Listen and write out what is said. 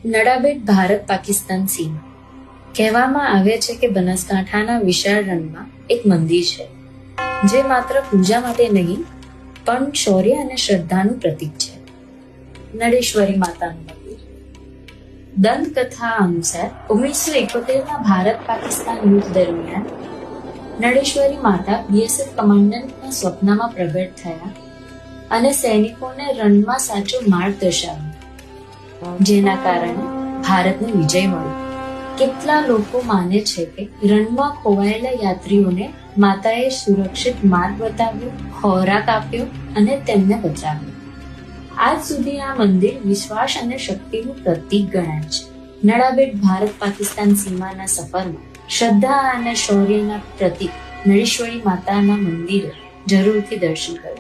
નડાબેટ ભારત પાકિસ્તાન સીમા. કહેવામાં આવે છે કે બનાસકાંઠાના વિશાળ રણમાં એક મંદિર છે જે માત્ર પૂજા માટે નહીં પણ શૌર્ય અને શ્રદ્ધાનું પ્રતીક છે. નળેશ્વરી માતાનું મંદિર. દંતકથા અનુસાર 1971ના ભારત પાકિસ્તાન યુદ્ધ દરમિયાન નળેશ્વરી માતા બીએસએફ કમાન્ડન્ટના સ્વપ્નમાં પ્રગટ થયા અને સૈનિકોને રણમાં સાચો માર્ગ દર્શાવ્યો, જેના કારણે ભારતને વિજય મળ્યો. કેટલા લોકો માને છે કે રણમાં ખોવાયેલા યાત્રીઓને માતાએ સુરક્ષિત માર્ગ બતાવ્યો, ખોરાક આપ્યો અને તેમને બચાવ્યો. આજ સુધી આ મંદિર વિશ્વાસ અને શક્તિનું પ્રતીક ગણાય છે. નડાબેટ ભારત પાકિસ્તાન સીમાના સફરમાં શ્રદ્ધા અને શૌર્યના પ્રતીક નળેશ્વરી માતાના મંદિરે જરૂરથી દર્શન કરો.